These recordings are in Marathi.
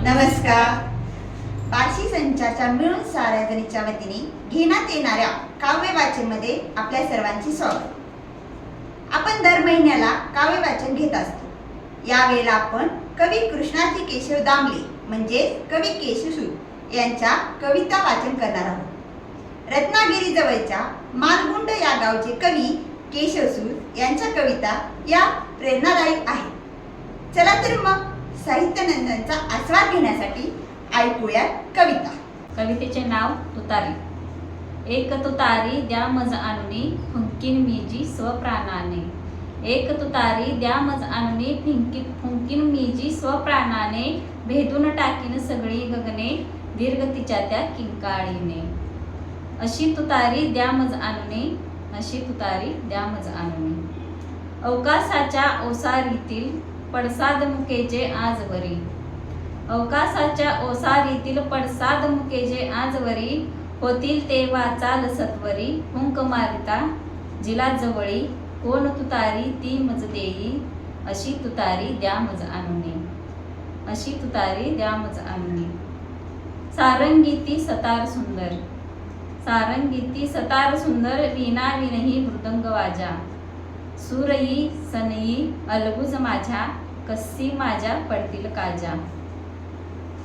नमस्कार. पारशी संचाच्या मिळून साऱ्या जणीच्या वतीने घेण्यात येणाऱ्या काव्य वाचनमध्ये आपल्या सर्वांचे स्वागत. आपण दर महिन्याला काव्य वाचन घेत असतो. यावेळेला आपण कवी कृष्णाजी केशव दामले म्हणजे कवी केशवसूत यांच्या कविता वाचन करणार आहोत. रत्नागिरी जवळच्या मालगुंड या गावचे कवी केशवसूत यांच्या कविता या प्रेरणादायी आहेत. चला तर मग साहित्य नंदनचा आस्वाद घेण्यासाठी ऐकूया कविता. कवितेचे नाव तुतारी. एक तुतारी द्या मज आणुनी फुंकीन मी जी स्वप्राणाने. एक तुतारी द्या मज आणुनी फुंकीन मी जी स्वप्राणाने. भेदून टाकीन सगळी गगने दीर्घ तिच्या त्या किंकाळीने. अशी तुतारी द्या मज आणुनी, अशी तुतारी द्या मज आणुनी. अवकाशाच्या ओसारीतील पडसाद मुकेजे आजवरी. अवकाशाच्या ओसारीतील पडसाद मुकेजे आजवरी. होतील ते वाचाल सत्वरी हुंक मारिता जिला जवळी. कोण तुतारी ती मज देई, अशी तुतारी द्या मज आणुनी, अशी तुतारी द्या मज आणुनी. सारंगी ती सतार सुंदर, सारंगी ती सतार सुंदर. वीणा विनही मृदंग वाजा. सूरई सनई अलगुज माझ्या, कस्सी माझ्या पडतील काजा.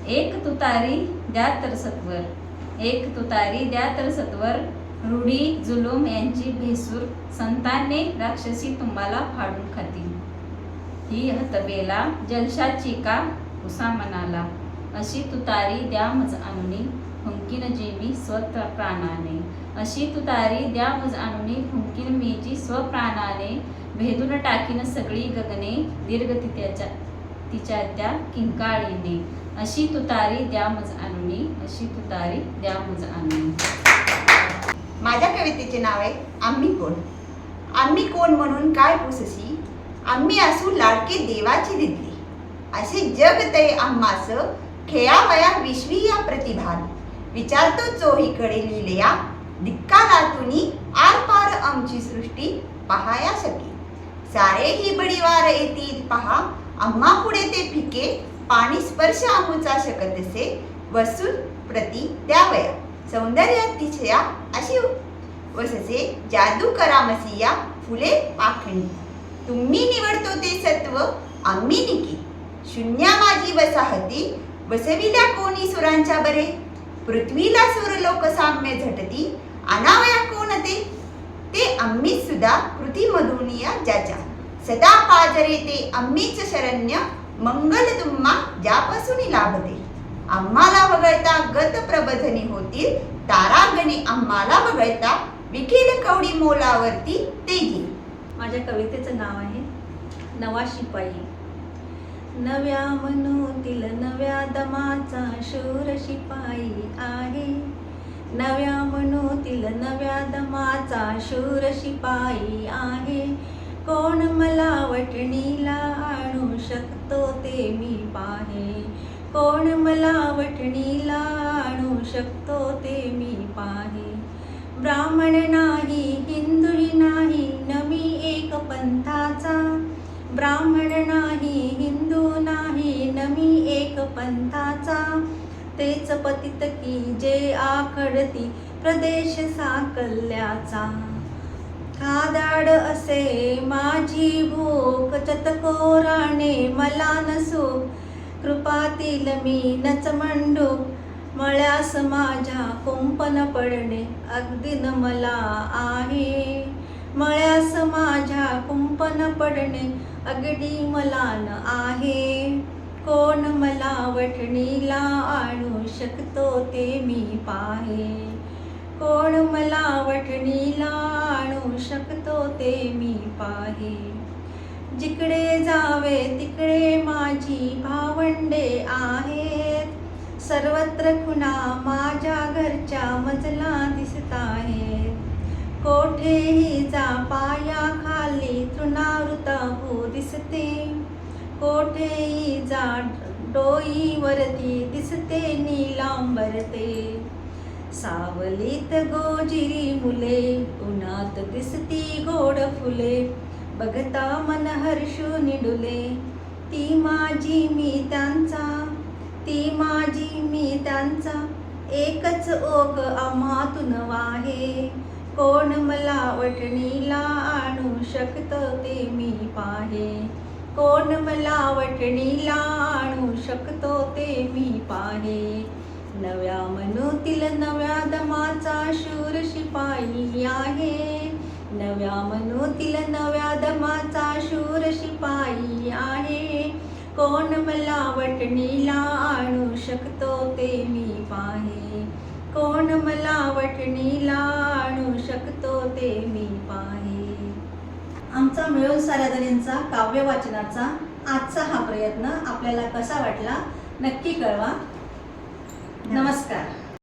एक तुतारी द्या तर सत्वर, एक तुतारी द्या तर सत्वर. रूढी जुलूम यांची भेसूर, संतांनी राक्षसी तुम्हाला फाडून खातील. ही हतबेला जलशाची का उसा मनाला. अशी तुतारी द्या मज आणुनी फुंकीन जी मी स्वप्राणाने. अशी तुतारी द्या मज आणुनी फुंकीन मी जी स्वप्राणाने. भेदून टाकीन सगळी गगने दीर्घ तिच्या त्या किंकाळीने. अशी तुतारी द्या मज आणुनी, अशी तुतारी द्या मज आणुनी. माझ्या कवितेचे नाव आहे आम्ही कोण. आम्ही कोण म्हणून काय पुससी, आम्ही असू लाडके देवाची दिदली. असे जग ते आम्हास खेळावया विश्वी या प्रतिभान. विचारतो चोहीकडे लिहिल्या दिक्कालातुनी आर पार आमची सृष्टी पहाया शकी. सारे ही बडीवार येतील पहा, आम्हा पुढे ते फिके. पाणी स्पर्श आमुचा शकतसे, वसूल प्रती द्यावया. सौंदर्यात तिच्या अशी वससे, जादू करामसिया फुले पाखणी. तुम्ही निवडतो ते सत्व, आम्ही निकी. शून्या माझी वसाहती, बसविल्या कोणी सुरांच्या बरे. पृथ्वीला सुर लोक साम्य झटती, आणावया कोण ते. ते आम्हीच सुद्धा पृथ्वीमधून या ज्याच्या. सदा पाजरे ते आम्हीच शरण्य, मंगल तुम्हा ज्यापासून लाभते. आम्हाला वगळता गत प्रबोधनी होतील, तारागणे आम्हाला वगळता विखेल कवडी मोलावरती तेजी. माझ्या कवितेचं नाव आहे नवा शिपाई. नव्या मनूतील नव्या दमाचा शूर शिपाई आहे. नव्या मनूतील नव्या दमाचा शूर शिपाई आहे. कोण मला वठणीला आणू शकतो ते मी पाहे. कोण मला वठणीला आणू शकतो ते मी पाहे. ब्राह्मण नाही हिंदूही नाही नमी एक पंथाचा. ब्राह्मण नाही हिंदू नाही नमी एक पंथाचा. तेच पतित की जे आखडती प्रदेश साकल्याचा. खादाड असे माझी भूक चतकोराने मला नसो. कृपातील मी नच मंडूक, मळ्यास माझ्या कुंपण पडणे अगदी न मला आहे. मळ्यास माझ्या कुंपण पडणे अगदी मला न आहे. कोण मला वठणीला आणू शकतो ते मी पाहे. कोण मला वठणीला आणू शकतो ते मी पाहे. जिकडे जावे तिकडे माझी भावंडे आहेत. सर्वत्र खुणा माझ्या घरच्या मजला दिसत आहेत. कोठेही जा पायाखाली तृणावृताभू दिसते. कोठेही जा डोईवरती दिसते नीलांबरते. सावलीत गोजिरी मुले, उन्हात दिसती गोड फुले. बघता मन हर्षू निडुले, ती माझी मी त्यांचा, ती त्यांचा एकच ओघ आम्हातून वाहे. कोण मला वटणीला आणू शकतं ते मी पाहे. कोण मला वटणीला आणू शकतो ते मी पाहे. नव्या मनुतील नव्या दमाचा शूर शिपाई आहे. नव्या मनुतील नव्या दमाचा शूर शिपाई आहे. कोण मला वटणीला आणू शकतो ते मी पाहे. कोण मला वटणीला आणू शकतो ते मी पाहे. आमचा मिळून साऱ्या जणींचा काव्य वाचनाचा आजचा हा प्रयत्न आपल्याला कसा वाटला नक्की कळवा. नमस्कार.